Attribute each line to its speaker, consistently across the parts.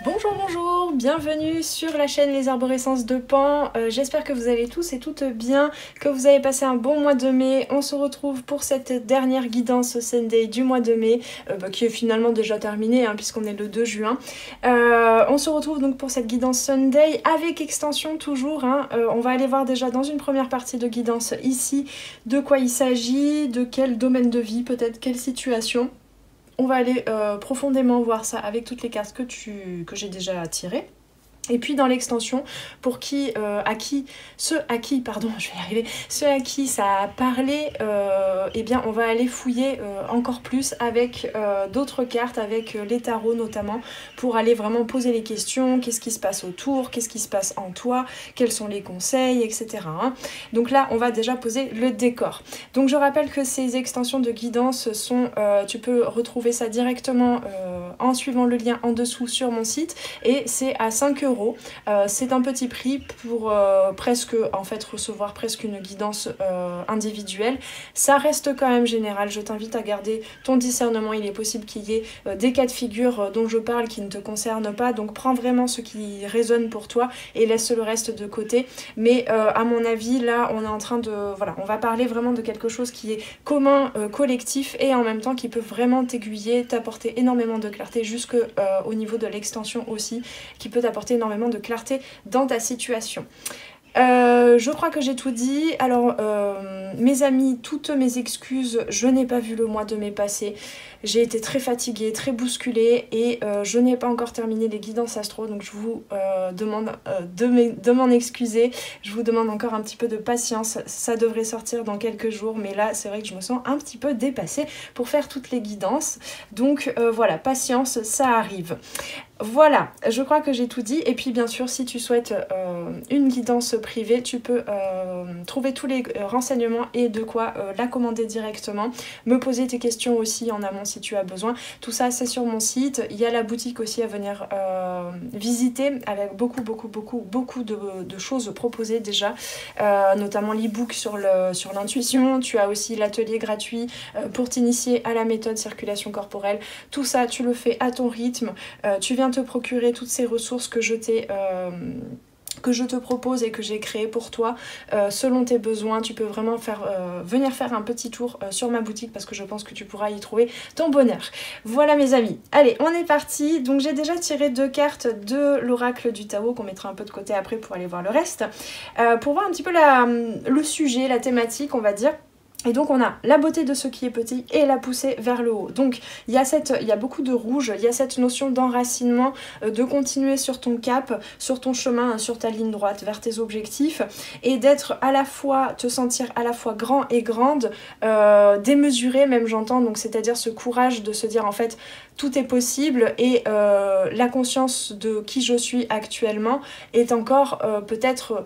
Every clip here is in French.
Speaker 1: Bonjour, bonjour, bienvenue sur la chaîne Les Arborescences de Pan. J'espère que vous allez tous et toutes bien, que vous avez passé un bon mois de mai. On se retrouve pour cette dernière guidance Sunday du mois de mai, qui est finalement déjà terminée puisqu'on est le 2 juin. On se retrouve donc pour cette guidance Sunday avec extension toujours. On va aller voir déjà dans une première partie de guidance ici de quoi il s'agit, de quel domaine de vie, peut-être quelle situation. On va aller profondément voir ça avec toutes les cartes que j'ai déjà tirées. Et puis dans l'extension, pour ceux à qui ça a parlé, eh bien on va aller fouiller encore plus avec d'autres cartes, avec les tarots notamment, pour aller vraiment poser les questions, qu'est-ce qui se passe autour, qu'est-ce qui se passe en toi, quels sont les conseils, etc. Donc là, on va déjà poser le décor. Donc je rappelle que ces extensions de guidance sont, tu peux retrouver ça directement en suivant le lien en dessous sur mon site, et c'est à 5 €. C'est un petit prix pour recevoir presque une guidance individuelle. Ça reste quand même général, je t'invite à garder ton discernement. Il est possible qu'il y ait des cas de figure dont je parle qui ne te concernent pas, donc prends vraiment ce qui résonne pour toi et laisse le reste de côté. Mais à mon avis, là on est en train de... Voilà, on va parler vraiment de quelque chose qui est commun, collectif, et en même temps qui peut vraiment t'aiguiller, t'apporter énormément de clarté jusqu'au niveau de l'extension aussi, qui peut t'apporter énormément de clarté dans ta situation. Je crois que j'ai tout dit. Alors mes amis, toutes mes excuses, je n'ai pas vu le mois de mai passer. J'ai été très fatiguée, très bousculée, et je n'ai pas encore terminé les guidances astro, donc je vous demande de m'en excuser. Je vous demande encore un petit peu de patience, ça devrait sortir dans quelques jours, mais là c'est vrai que je me sens un petit peu dépassée pour faire toutes les guidances. Donc voilà, patience, ça arrive. Voilà, je crois que j'ai tout dit. Et puis bien sûr, si tu souhaites une guidance privée, tu peux trouver tous les renseignements et de quoi la commander directement. Me poser tes questions aussi en amont si tu as besoin. Tout ça, c'est sur mon site. Il y a la boutique aussi à venir visiter, avec beaucoup de choses proposées déjà, notamment l'e-book sur l'intuition. Tu as aussi l'atelier gratuit pour t'initier à la méthode circulation corporelle. Tout ça, tu le fais à ton rythme. Tu viens te procurer toutes ces ressources que je te propose et que j'ai créé pour toi selon tes besoins. Tu peux vraiment venir faire un petit tour sur ma boutique, parce que je pense que tu pourras y trouver ton bonheur. Voilà mes amis, allez, on est parti. Donc j'ai déjà tiré 2 cartes de l'oracle du Tao qu'on mettra un peu de côté après pour aller voir le reste, pour voir un petit peu le sujet, la thématique on va dire. Et donc on a la beauté de ce qui est petit et la poussée vers le haut. Donc il y a beaucoup de rouge, il y a cette notion d'enracinement, de continuer sur ton cap, sur ton chemin, sur ta ligne droite vers tes objectifs, et d'être te sentir à la fois grand et grande, démesuré même j'entends, donc c'est-à-dire ce courage de se dire en fait tout est possible, et la conscience de qui je suis actuellement est encore peut-être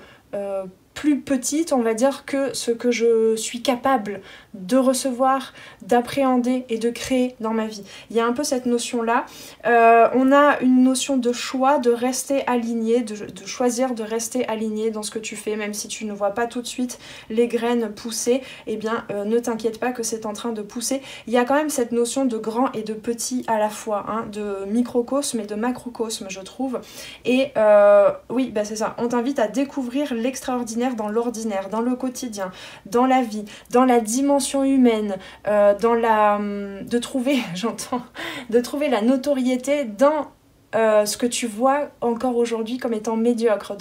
Speaker 1: plus petite, on va dire, que ce que je suis capable de recevoir, d'appréhender et de créer dans ma vie. Il y a un peu cette notion-là. On a une notion de choix, de rester aligné, de choisir de rester aligné dans ce que tu fais, même si tu ne vois pas tout de suite les graines pousser, eh bien ne t'inquiète pas que c'est en train de pousser. Il y a quand même cette notion de grand et de petit à la fois, de microcosme et de macrocosme, je trouve. Et oui, bah c'est ça, on t'invite à découvrir l'extraordinaire dans l'ordinaire, dans le quotidien, dans la vie, dans la dimension humaine, de trouver la notoriété dans ce que tu vois encore aujourd'hui comme étant médiocre,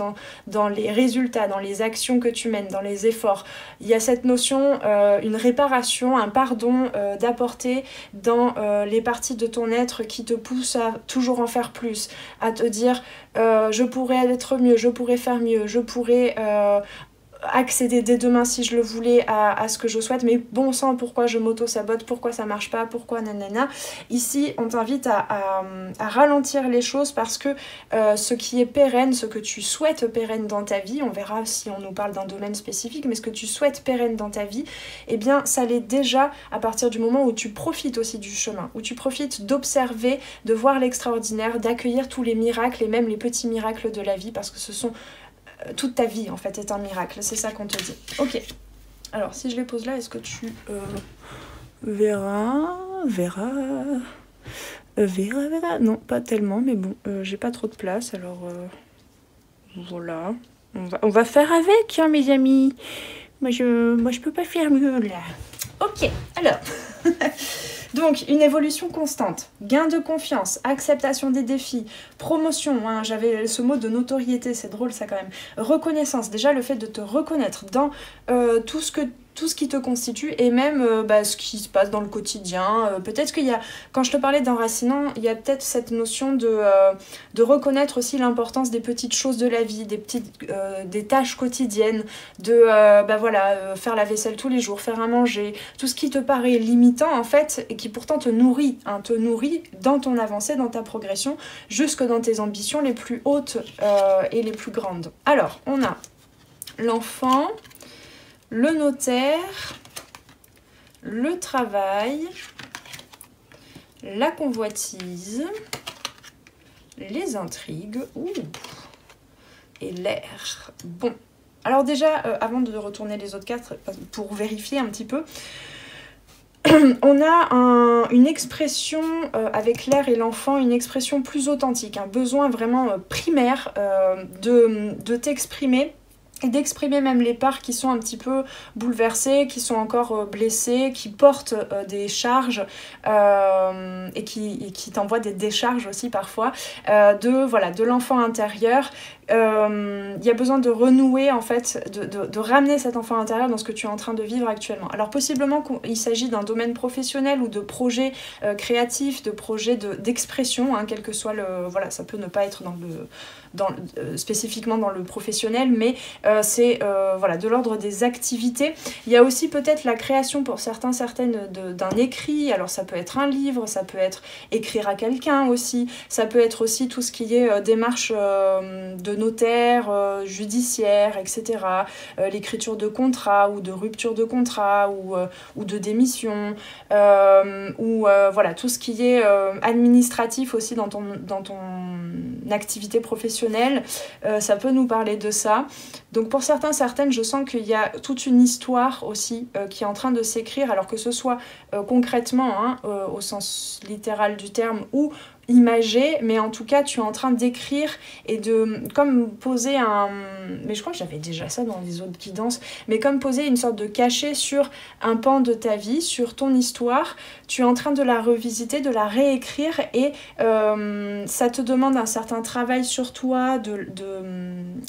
Speaker 1: dans les résultats, dans les actions que tu mènes, dans les efforts. Il y a cette notion, une réparation, un pardon d'apporter dans les parties de ton être qui te poussent à toujours en faire plus, à te dire je pourrais être mieux, je pourrais faire mieux, je pourrais accéder dès demain si je le voulais à ce que je souhaite, mais bon sang, pourquoi je m'auto-sabote, pourquoi ça marche pas, pourquoi nanana. Ici on t'invite à ralentir les choses, parce que ce qui est pérenne, ce que tu souhaites pérenne dans ta vie, on verra si on nous parle d'un domaine spécifique, mais ce que tu souhaites pérenne dans ta vie, eh bien ça l'est déjà à partir du moment où tu profites aussi du chemin, où tu profites d'observer, de voir l'extraordinaire, d'accueillir tous les miracles et même les petits miracles de la vie, parce que ce sont toute ta vie en fait est un miracle, c'est ça qu'on te dit. Ok, alors si je les pose là, est-ce que tu verras Vera, non, pas tellement, mais bon, j'ai pas trop de place, alors voilà. On va faire avec, hein, mes amis. Moi, je peux pas faire mieux, là. Ok, alors... Donc, une évolution constante, gain de confiance, acceptation des défis, promotion, hein, j'avais ce mot de notoriété, c'est drôle ça quand même, reconnaissance, déjà le fait de te reconnaître dans tout ce qui te constitue et même ce qui se passe dans le quotidien. Peut-être qu'il y a, quand je te parlais d'enracinant, il y a peut-être cette notion de reconnaître aussi l'importance des petites choses de la vie, des tâches quotidiennes, de faire la vaisselle tous les jours, faire à manger, tout ce qui te paraît limitant en fait et qui pourtant te nourrit dans ton avancée, dans ta progression, jusque dans tes ambitions les plus hautes et les plus grandes. Alors, on a l'enfant, le notaire, le travail, la convoitise, les intrigues, et l'air. Bon, alors déjà, avant de retourner les autres cartes, pour vérifier un petit peu, on a une expression avec l'air et l'enfant, une expression plus authentique, un besoin vraiment primaire de t'exprimer. Et d'exprimer même les parts qui sont un petit peu bouleversées, qui sont encore blessées, qui portent des charges et qui t'envoient des décharges aussi parfois de l'enfant intérieur. Il y a besoin de renouer en fait, de ramener cet enfant intérieur dans ce que tu es en train de vivre actuellement. Alors possiblement qu'il s'agit d'un domaine professionnel ou de projets créatifs, de projets d'expression, hein, quel que soit le... Voilà, ça peut ne pas être spécifiquement dans le professionnel, mais c'est de l'ordre des activités. Il y a aussi peut-être la création pour certaines d'un écrit, alors ça peut être un livre, ça peut être écrire à quelqu'un aussi, ça peut être aussi tout ce qui est démarche de notaire, judiciaire, etc. L'écriture de contrat ou de rupture de contrat ou de démission, tout ce qui est administratif aussi dans ton activité professionnelle, ça peut nous parler de ça. Donc pour certaines, je sens qu'il y a toute une histoire aussi qui est en train de s'écrire, alors que ce soit concrètement, hein, au sens littéral du terme, ou imagé, mais en tout cas tu es en train d'écrire et de comme poser mais je crois que j'avais déjà ça dans les autres guidances, mais comme poser une sorte de cachet sur un pan de ta vie, sur ton histoire. Tu es en train de la revisiter, de la réécrire et ça te demande un certain travail sur toi,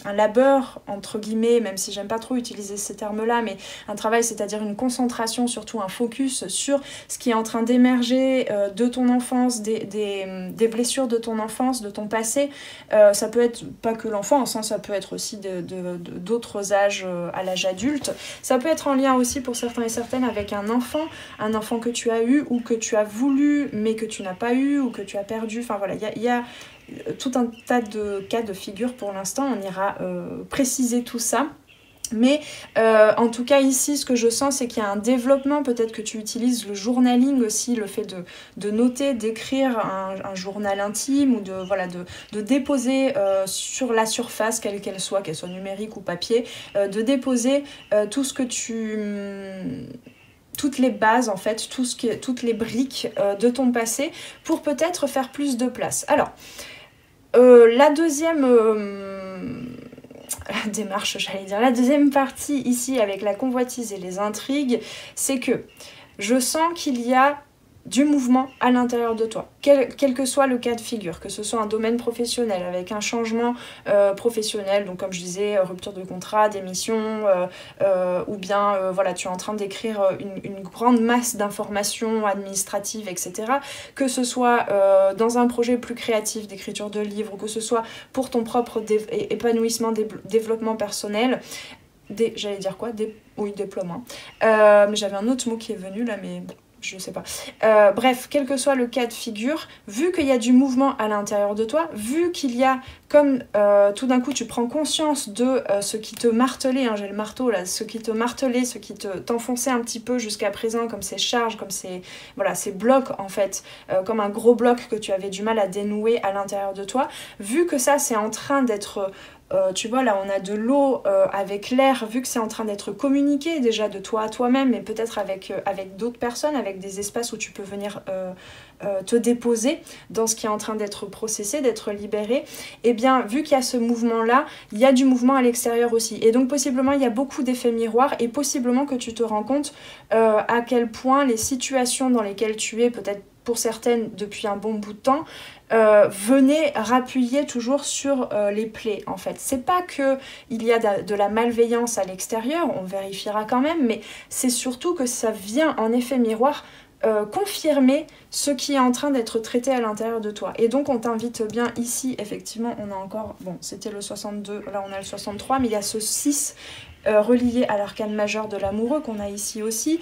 Speaker 1: un labeur entre guillemets, même si j'aime pas trop utiliser ces termes là, mais un travail, c'est-à-dire une concentration, surtout un focus sur ce qui est en train d'émerger de ton enfance, des blessures de ton enfance, de ton passé. Ça peut être pas que l'enfance, hein, ça peut être aussi d'autres âges à l'âge adulte. Ça peut être en lien aussi pour certains et certaines avec un enfant que tu as eu ou que tu as voulu mais que tu n'as pas eu ou que tu as perdu. Enfin voilà, il y a tout un tas de cas de figure pour l'instant. On ira préciser tout ça. Mais en tout cas ici ce que je sens c'est qu'il y a un développement, peut-être que tu utilises le journaling aussi, le fait de noter, d'écrire un journal intime ou de déposer sur la surface, quelle qu'elle soit numérique ou papier, de déposer tout ce que toutes les bases en fait, toutes les briques de ton passé pour peut-être faire plus de place. Alors, la deuxième... la deuxième partie ici avec la convoitise et les intrigues, c'est que je sens qu'il y a du mouvement à l'intérieur de toi, quel que soit le cas de figure, que ce soit un domaine professionnel avec un changement professionnel, donc comme je disais, rupture de contrat, démission, ou bien tu es en train d'écrire une grande masse d'informations administratives, etc. Que ce soit dans un projet plus créatif d'écriture de livres, ou que ce soit pour ton propre épanouissement, développement personnel, déploiement. Mais j'avais un autre mot qui est venu là, mais... je sais pas. Bref, quel que soit le cas de figure, vu qu'il y a du mouvement à l'intérieur de toi, vu qu'il y a comme tout d'un coup tu prends conscience de ce qui te martelait, hein, j'ai le marteau là, ce qui te martelait, ce qui t'enfonçait un petit peu jusqu'à présent, comme ces charges, comme ces blocs en fait, comme un gros bloc que tu avais du mal à dénouer à l'intérieur de toi, vu que ça c'est en train d'être tu vois, là, on a de l'eau avec l'air, vu que c'est en train d'être communiqué déjà de toi à toi-même, mais peut-être avec d'autres personnes, avec des espaces où tu peux venir te déposer dans ce qui est en train d'être processé, d'être libéré, et bien, vu qu'il y a ce mouvement-là, il y a du mouvement à l'extérieur aussi. Et donc, possiblement, il y a beaucoup d'effets miroirs, et possiblement que tu te rends compte à quel point les situations dans lesquelles tu es, peut-être pour certaines depuis un bon bout de temps, venez rappuyer toujours sur les plaies en fait. C'est pas que il y a de la malveillance à l'extérieur, on vérifiera quand même, mais c'est surtout que ça vient en effet miroir confirmer ce qui est en train d'être traité à l'intérieur de toi. Et donc on t'invite bien ici, effectivement, on a encore, bon c'était le 62, là on a le 63, mais il y a ce 6 relié à l'arcane majeur de l'amoureux qu'on a ici aussi.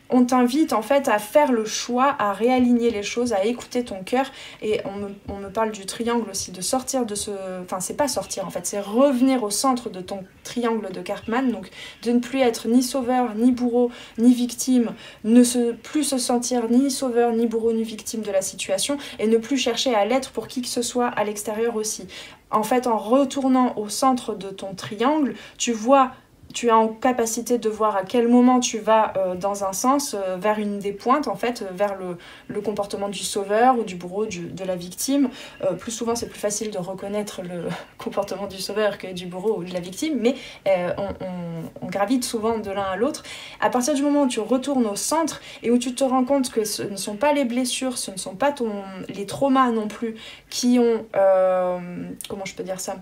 Speaker 1: On t'invite en fait à faire le choix, à réaligner les choses, à écouter ton cœur. Et on me parle du triangle aussi, de sortir de ce... Enfin, c'est pas sortir en fait, c'est revenir au centre de ton triangle de Karpman. Donc, de ne plus être ni sauveur, ni bourreau, ni victime. Plus se sentir ni sauveur, ni bourreau, ni victime de la situation. Et ne plus chercher à l'être pour qui que ce soit à l'extérieur aussi. En fait, en retournant au centre de ton triangle, tu es en capacité de voir à quel moment tu vas dans un sens, vers une des pointes, en fait, vers le comportement du sauveur ou du bourreau, de la victime. Plus souvent, c'est plus facile de reconnaître le comportement du sauveur que du bourreau ou de la victime, mais on gravite souvent de l'un à l'autre. À partir du moment où tu retournes au centre et où tu te rends compte que ce ne sont pas les blessures, ce ne sont pas les traumas non plus qui ont... comment je peux dire ça ?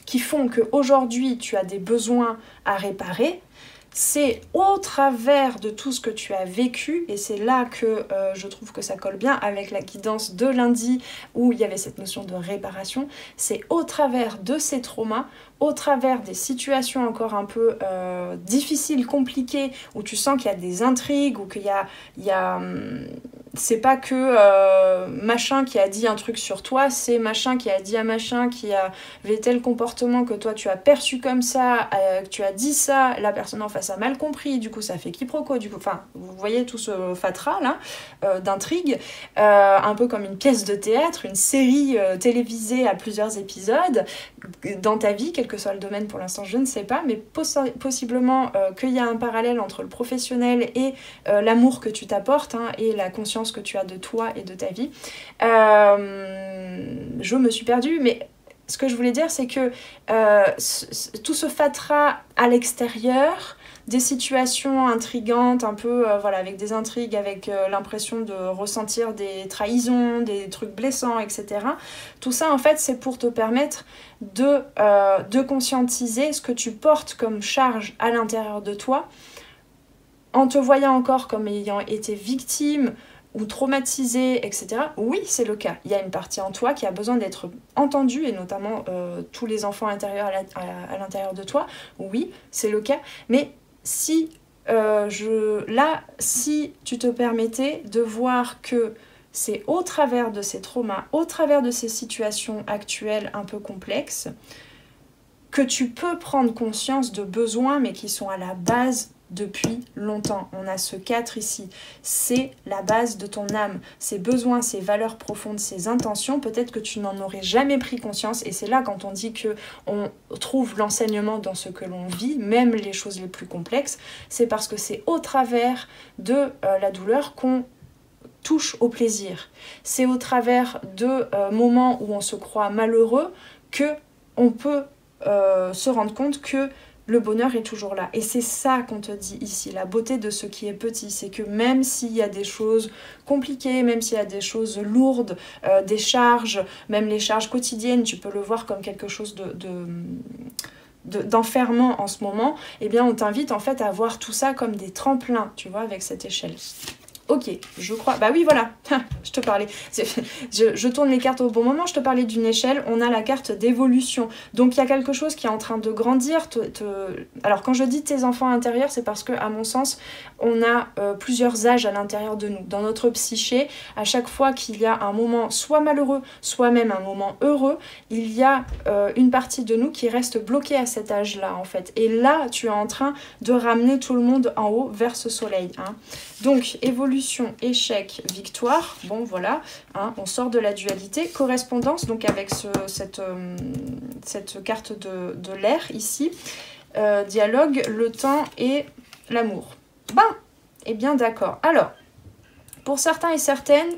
Speaker 1: Qui font qu'aujourd'hui tu as des besoins à réparer, c'est au travers de tout ce que tu as vécu, et c'est là que je trouve que ça colle bien avec la guidance de lundi où il y avait cette notion de réparation, c'est au travers de ces traumas, au travers des situations encore un peu difficiles, compliquées, où tu sens qu'il y a des intrigues, ou qu'il y a c'est pas que machin qui a dit un truc sur toi, c'est machin qui a dit à machin qui avait tel comportement que toi tu as perçu comme ça, que tu as dit ça, la personne en face a mal compris, du coup ça fait quiproquo, du coup, enfin, vous voyez tout ce fatras là, d'intrigue, un peu comme une pièce de théâtre, une série télévisée à plusieurs épisodes, dans ta vie, quel que soit le domaine pour l'instant, je ne sais pas, mais possiblement qu'il y a un parallèle entre le professionnel et l'amour que tu t'apportes, hein, et la conscience que tu as de toi et de ta vie. Je me suis perdue, mais ce que je voulais dire, c'est que tout ce fatras à l'extérieur, des situations intrigantes, un peu voilà, avec des intrigues, avec l'impression de ressentir des trahisons, des trucs blessants, etc. Tout ça, en fait, c'est pour te permettre de conscientiser ce que tu portes comme charge à l'intérieur de toi, en te voyant encore comme ayant été victime ou traumatisé, etc. Oui, c'est le cas. Il y a une partie en toi qui a besoin d'être entendue, et notamment tous les enfants intérieurs à l'intérieur de toi. Oui, c'est le cas. Mais si si tu te permettais de voir que c'est au travers de ces traumas, au travers de ces situations actuelles un peu complexes, que tu peux prendre conscience de besoins, mais qui sont à la base depuis longtemps. On a ce 4 ici. C'est la base de ton âme. Ces besoins, ces valeurs profondes, ces intentions, peut-être que tu n'en aurais jamais pris conscience. Et c'est là, quand on dit qu'on trouve l'enseignement dans ce que l'on vit, même les choses les plus complexes, c'est parce que c'est au travers de la douleur qu'on touche au plaisir. C'est au travers de moments où on se croit malheureux qu'on peut se rendre compte que le bonheur est toujours là. Et c'est ça qu'on te dit ici, la beauté de ce qui est petit, c'est que même s'il y a des choses compliquées, même s'il y a des choses lourdes, des charges, même les charges quotidiennes, tu peux le voir comme quelque chose d'enfermant en ce moment, eh bien on t'invite en fait à voir tout ça comme des tremplins, tu vois, avec cette échelle. Ok, je crois... Bah oui, voilà, je te parlais. Je tourne les cartes au bon moment, je te parlais d'une échelle, on a la carte d'évolution. Donc il y a quelque chose qui est en train de grandir. Alors quand je dis tes enfants intérieurs, c'est parce que, à mon sens, on a plusieurs âges à l'intérieur de nous. Dans notre psyché, à chaque fois qu'il y a un moment soit malheureux, soit même un moment heureux, il y a une partie de nous qui reste bloquée à cet âge-là, en fait. Et là, tu es en train de ramener tout le monde en haut vers ce soleil. Hein. Donc, évolution. solution, échec, victoire. Bon, voilà, hein, on sort de la dualité. Correspondance, donc avec cette carte de l'air ici. Dialogue, le temps et l'amour. Ben, eh bien d'accord. Alors, pour certains et certaines,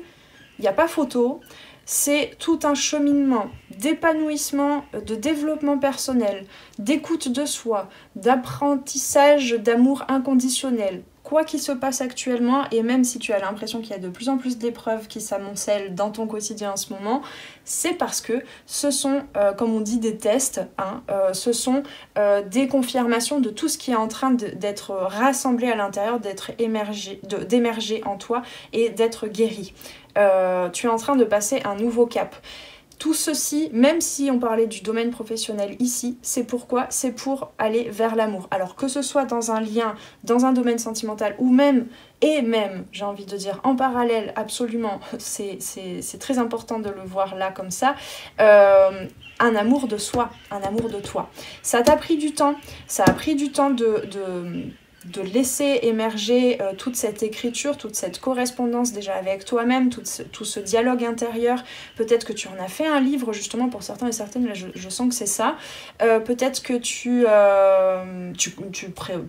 Speaker 1: il n'y a pas photo. C'est tout un cheminement d'épanouissement, de développement personnel, d'écoute de soi, d'apprentissage d'amour inconditionnel. Quoi qu'il se passe actuellement, et même si tu as l'impression qu'il y a de plus en plus d'épreuves qui s'amoncellent dans ton quotidien en ce moment, c'est parce que ce sont, comme on dit, des tests, hein, ce sont des confirmations de tout ce qui est en train d'être rassemblé à l'intérieur, d'émerger en toi et d'être guéri. Tu es en train de passer un nouveau cap. Tout ceci, même si on parlait du domaine professionnel ici, c'est pourquoi? C'est pour aller vers l'amour. Alors que ce soit dans un lien, dans un domaine sentimental, ou même, j'ai envie de dire, en parallèle, absolument, c'est très important de le voir là comme ça, un amour de soi, un amour de toi. Ça t'a pris du temps, ça a pris du temps de laisser émerger toute cette écriture, toute cette correspondance déjà avec toi-même, tout ce dialogue intérieur. Peut-être que tu en as fait un livre justement pour certains et certaines, là je sens que c'est ça. Peut-être que tu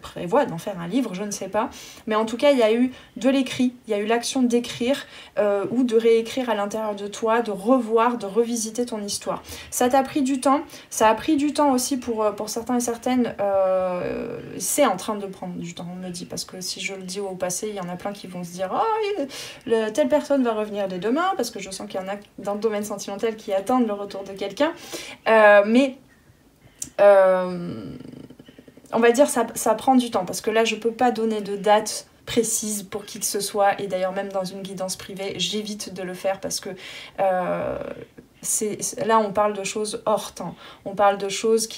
Speaker 1: prévois d'en faire un livre, je ne sais pas. Mais en tout cas, il y a eu de l'écrit, il y a eu l'action d'écrire ou de réécrire à l'intérieur de toi, de revoir, de revisiter ton histoire. Ça t'a pris du temps, ça a pris du temps aussi pour certains et certaines, c'est en train de prendre du temps, on me dit, parce que si je le dis au passé, il y en a plein qui vont se dire oh, telle personne va revenir dès demain, parce que je sens qu'il y en a dans le domaine sentimental qui attendent le retour de quelqu'un, mais on va dire ça prend du temps, parce que là je peux pas donner de date précise pour qui que ce soit, et d'ailleurs même dans une guidance privée j'évite de le faire parce que là on parle de choses hors temps, on parle de choses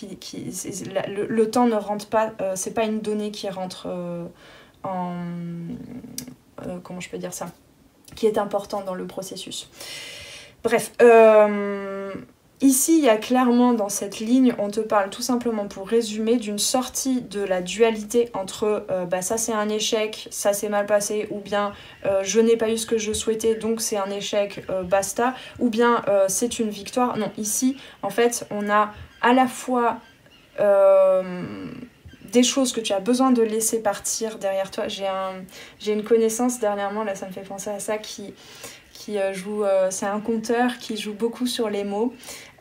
Speaker 1: le temps ne rentre pas, c'est pas une donnée qui rentre comment je peux dire ça, qui est important dans le processus. Bref, ici, il y a clairement dans cette ligne, on te parle tout simplement, pour résumer, d'une sortie de la dualité entre ça c'est un échec, ça s'est mal passé, ou bien je n'ai pas eu ce que je souhaitais, donc c'est un échec, basta, ou bien c'est une victoire. Non, ici, en fait, on a à la fois des choses que tu as besoin de laisser partir derrière toi. J'ai une connaissance dernièrement, là ça me fait penser à ça, qui joue, c'est un conteur qui joue beaucoup sur les mots.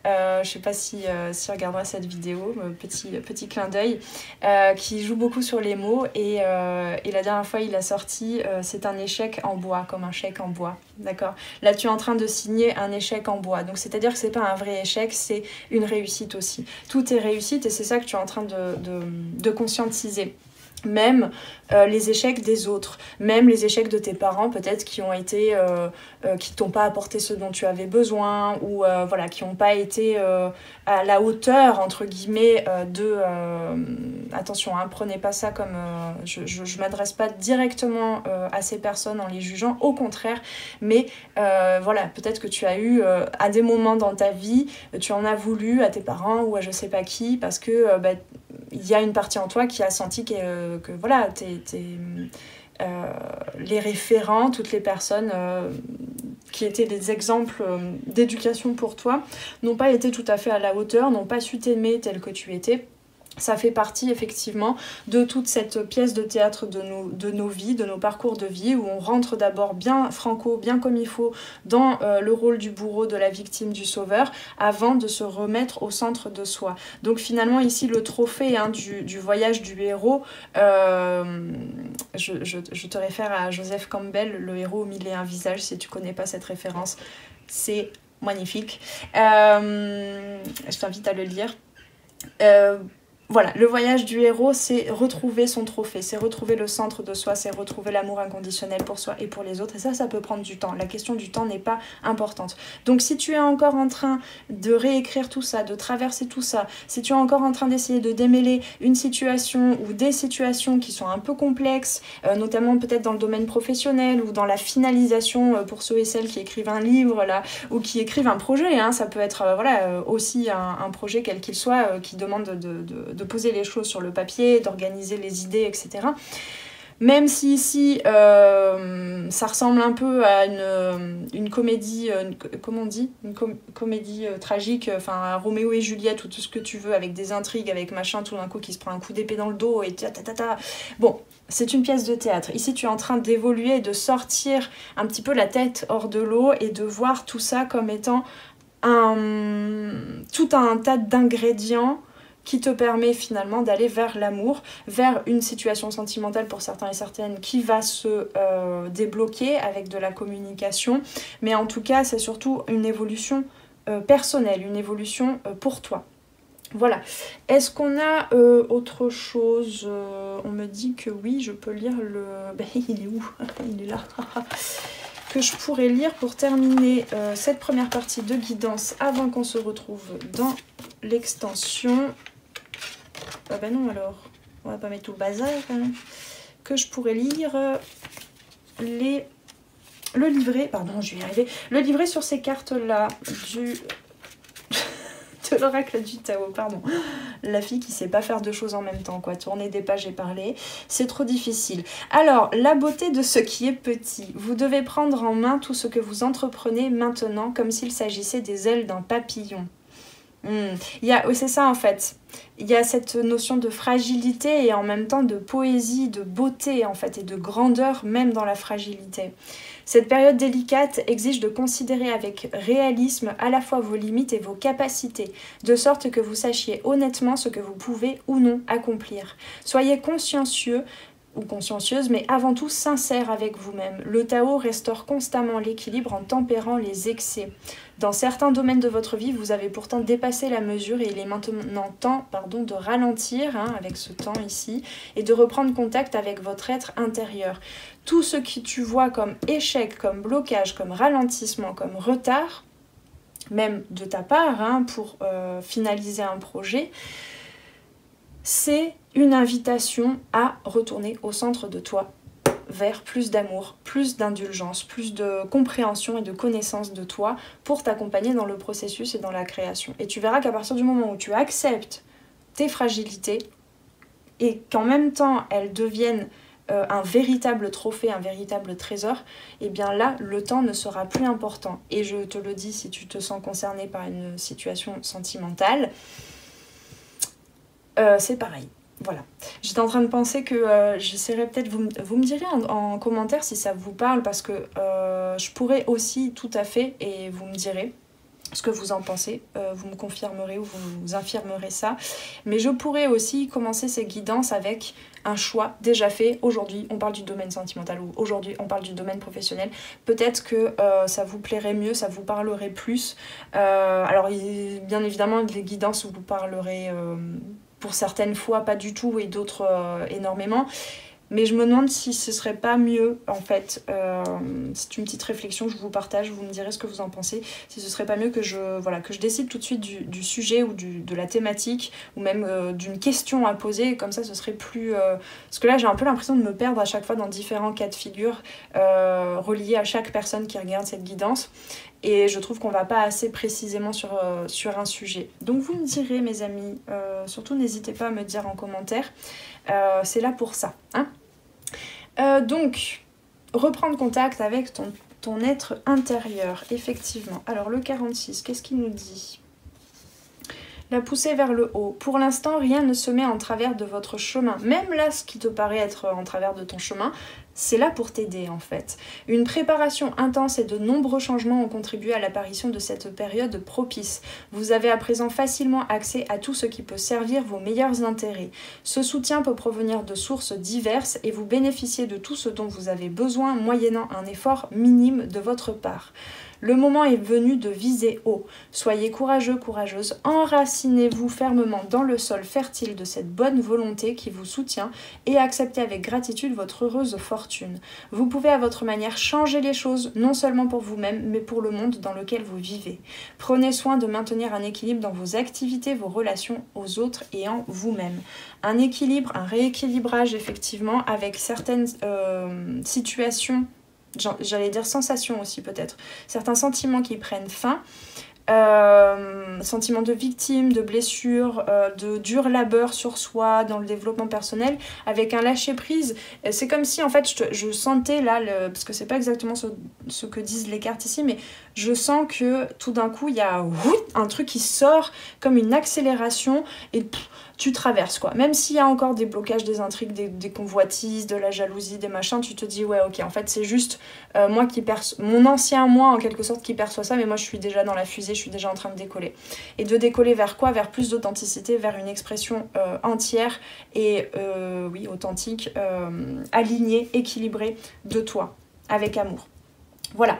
Speaker 1: Je sais pas si regardera cette vidéo, petit clin d'œil, qui joue beaucoup sur les mots, et la dernière fois il a sorti c'est un échec en bois, comme un chèque en bois, d'accord? Là tu es en train de signer un échec en bois, donc c'est à dire que c'est pas un vrai échec, c'est une réussite aussi. Tout est réussite, et c'est ça que tu es en train de conscientiser. Même les échecs des autres, même les échecs de tes parents peut-être qui ont été qui t'ont pas apporté ce dont tu avais besoin, ou voilà, qui n'ont pas été à la hauteur entre guillemets attention, hein, prenez pas ça comme je m'adresse pas directement à ces personnes en les jugeant, au contraire, mais voilà, peut-être que tu as eu à des moments dans ta vie, tu en as voulu à tes parents ou à je sais pas qui, parce que il y a une partie en toi qui a senti que voilà, les référents, toutes les personnes qui étaient des exemples d'éducation pour toi, n'ont pas été tout à fait à la hauteur, n'ont pas su t'aimer tel que tu étais. Ça fait partie effectivement de toute cette pièce de théâtre de nos vies, de nos parcours de vie, où on rentre d'abord bien franco, bien comme il faut, dans le rôle du bourreau, de la victime, du sauveur, avant de se remettre au centre de soi. Donc finalement ici le trophée, hein, du voyage du héros, je te réfère à Joseph Campbell, le héros aux mille et un visages, si tu connais pas cette référence, c'est magnifique. Je t'invite à le lire. Voilà, le voyage du héros, c'est retrouver son trophée, c'est retrouver le centre de soi, c'est retrouver l'amour inconditionnel pour soi et pour les autres. Et ça peut prendre du temps. La question du temps n'est pas importante. Donc si tu es encore en train de réécrire tout ça, de traverser tout ça, si tu es encore en train d'essayer de démêler une situation ou des situations qui sont un peu complexes, notamment peut-être dans le domaine professionnel ou dans la finalisation pour ceux et celles qui écrivent un livre là, ou qui écrivent un projet, hein, ça peut être voilà, aussi un projet quel qu'il soit qui demande de poser les choses sur le papier, d'organiser les idées, etc. Même si ici, ça ressemble un peu à une comédie, comment on dit, comédie tragique, enfin à Roméo et Juliette ou tout ce que tu veux, avec des intrigues, avec machin, tout d'un coup qui se prend un coup d'épée dans le dos et ta. Bon, c'est une pièce de théâtre. Ici, tu es en train d'évoluer et de sortir un petit peu la tête hors de l'eau et de voir tout ça comme étant tout un tas d'ingrédients qui te permet finalement d'aller vers l'amour, vers une situation sentimentale pour certains et certaines qui va se débloquer avec de la communication. Mais en tout cas, c'est surtout une évolution personnelle, une évolution pour toi. Voilà. Est-ce qu'on a autre chose? On me dit que oui, je peux lire le... Ben, il est où? Il est là. Que je pourrais lire pour terminer cette première partie de guidance avant qu'on se retrouve dans l'extension. Ah bah non alors, on va pas mettre tout le bazar hein. Que je pourrais lire le livret, pardon je vais y arriver, le livret sur ces cartes là de l'oracle du Tao, pardon. La fille qui sait pas faire deux choses en même temps, quoi. Tourner des pages et parler, c'est trop difficile. Alors, la beauté de ce qui est petit. Vous devez prendre en main tout ce que vous entreprenez maintenant, comme s'il s'agissait des ailes d'un papillon. Oui, c'est ça en fait. Il y a cette notion de fragilité et en même temps de poésie, de beauté en fait et de grandeur même dans la fragilité. Cette période délicate exige de considérer avec réalisme à la fois vos limites et vos capacités, de sorte que vous sachiez honnêtement ce que vous pouvez ou non accomplir. Soyez consciencieux ou consciencieuse, mais avant tout sincère avec vous-même. Le Tao restaure constamment l'équilibre en tempérant les excès. Dans certains domaines de votre vie, vous avez pourtant dépassé la mesure et il est maintenant temps de ralentir, avec ce temps ici, et de reprendre contact avec votre être intérieur. Tout ce que tu vois comme échec, comme blocage, comme ralentissement, comme retard, même de ta part, pour finaliser un projet, c'est une invitation à retourner au centre de toi, vers plus d'amour, plus d'indulgence, plus de compréhension et de connaissance de toi pour t'accompagner dans le processus et dans la création. Et tu verras qu'à partir du moment où tu acceptes tes fragilités et qu'en même temps elles deviennent un véritable trophée, un véritable trésor, et bien là, le temps ne sera plus important. Et je te le dis, si tu te sens concerné par une situation sentimentale, c'est pareil. Voilà. J'étais en train de penser que j'essaierai peut-être, vous me direz en commentaire si ça vous parle, parce que je pourrais aussi tout à fait, et vous me direz ce que vous en pensez, vous me confirmerez ou vous infirmerez ça, mais je pourrais aussi commencer ces guidances avec un choix déjà fait. Aujourd'hui on parle du domaine sentimental ou aujourd'hui on parle du domaine professionnel. Peut-être que ça vous plairait mieux, ça vous parlerait plus. Alors bien évidemment les guidances vous parlerez pour certaines fois pas du tout et d'autres énormément. Mais je me demande si ce serait pas mieux, en fait, c'est une petite réflexion que je vous partage, vous me direz ce que vous en pensez, si ce serait pas mieux que je décide tout de suite du sujet ou de la thématique, ou même d'une question à poser, comme ça ce serait plus... Parce que là j'ai un peu l'impression de me perdre à chaque fois dans différents cas de figure, reliés à chaque personne qui regarde cette guidance, et je trouve qu'on va pas assez précisément sur un sujet. Donc vous me direz mes amis, surtout n'hésitez pas à me dire en commentaire, c'est là pour ça, donc, reprendre contact avec ton être intérieur, effectivement. Alors, le 46, qu'est-ce qu'il nous dit ? La pousser vers le haut. Pour l'instant, rien ne se met en travers de votre chemin. Même là, ce qui te paraît être en travers de ton chemin, c'est là pour t'aider en fait. Une préparation intense et de nombreux changements ont contribué à l'apparition de cette période propice. Vous avez à présent facilement accès à tout ce qui peut servir vos meilleurs intérêts. Ce soutien peut provenir de sources diverses et vous bénéficiez de tout ce dont vous avez besoin moyennant un effort minime de votre part. Le moment est venu de viser haut. Soyez courageux, courageuse, enracinez-vous fermement dans le sol fertile de cette bonne volonté qui vous soutient et acceptez avec gratitude votre heureuse fortune. Vous pouvez à votre manière changer les choses, non seulement pour vous-même, mais pour le monde dans lequel vous vivez. Prenez soin de maintenir un équilibre dans vos activités, vos relations aux autres et en vous-même. Un équilibre, un rééquilibrage effectivement avec certaines situations, j'allais dire sensations aussi peut-être, certains sentiments qui prennent fin, sentiment de victime, de blessure, de dur labeur sur soi dans le développement personnel, avec un lâcher prise. C'est comme si en fait je sentais là, parce que c'est pas exactement ce que disent les cartes ici, mais je sens que tout d'un coup il y a un truc qui sort comme une accélération et tu traverses quoi. Même s'il y a encore des blocages, des intrigues, des convoitises, de la jalousie, des machins, tu te dis ouais ok, en fait c'est juste moi qui mon ancien moi en quelque sorte qui perçoit ça, mais moi je suis déjà dans la fusée, je suis déjà en train de décoller. Et de décoller vers quoi? Vers plus d'authenticité, vers une expression entière et oui authentique, alignée, équilibrée de toi, avec amour. Voilà.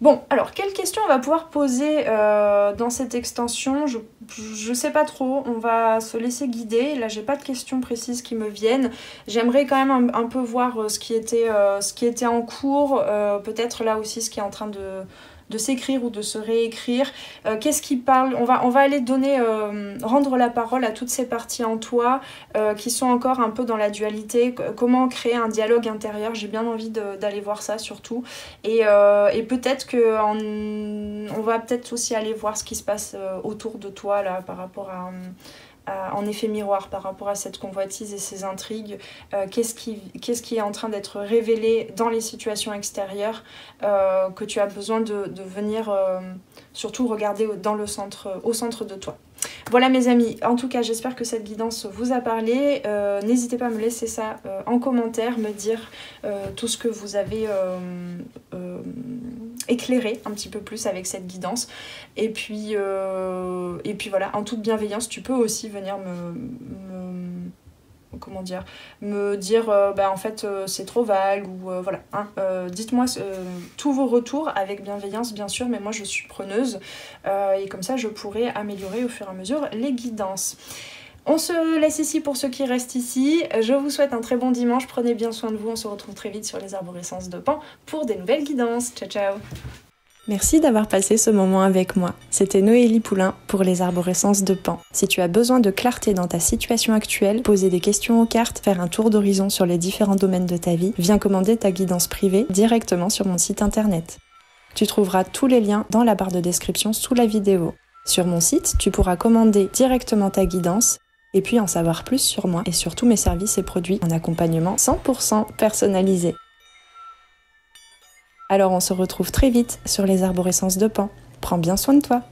Speaker 1: Bon, alors, quelles questions on va pouvoir poser dans cette extension? Je sais pas trop, on va se laisser guider. Là, j'ai pas de questions précises qui me viennent. J'aimerais quand même un peu voir ce qui était en cours, peut-être là aussi ce qui est en train de s'écrire ou de se réécrire. Qu'est-ce qui parle? On va aller donner, rendre la parole à toutes ces parties en toi qui sont encore un peu dans la dualité. Comment créer un dialogue intérieur? J'ai bien envie d'aller voir ça surtout. Et peut-être que on va peut-être aussi aller voir ce qui se passe autour de toi là par rapport à en effet miroir par rapport à cette convoitise et ces intrigues, qu'est-ce qui est en train d'être révélé dans les situations extérieures que tu as besoin de venir surtout regarder au centre de toi. Voilà mes amis, en tout cas j'espère que cette guidance vous a parlé. N'hésitez pas à me laisser ça en commentaire, me dire tout ce que vous avez éclairé un petit peu plus avec cette guidance. Et puis voilà, en toute bienveillance, tu peux aussi venir me dire en fait c'est trop vague ou voilà. Dites-moi tous vos retours avec bienveillance bien sûr, mais moi je suis preneuse et comme ça je pourrai améliorer au fur et à mesure les guidances. On se laisse ici pour ceux qui restent ici. Je vous souhaite un très bon dimanche, prenez bien soin de vous, on se retrouve très vite sur les arborescences de Pan pour des nouvelles guidances. Ciao ciao. Merci d'avoir passé ce moment avec moi. C'était Noélie Poulain pour les arborescences de Pan. Si tu as besoin de clarté dans ta situation actuelle, poser des questions aux cartes, faire un tour d'horizon sur les différents domaines de ta vie, viens commander ta guidance privée directement sur mon site internet. Tu trouveras tous les liens dans la barre de description sous la vidéo. Sur mon site, tu pourras commander directement ta guidance et puis en savoir plus sur moi et sur tous mes services et produits en accompagnement 100% personnalisé. Alors on se retrouve très vite sur les arborescences de Pan. Prends bien soin de toi.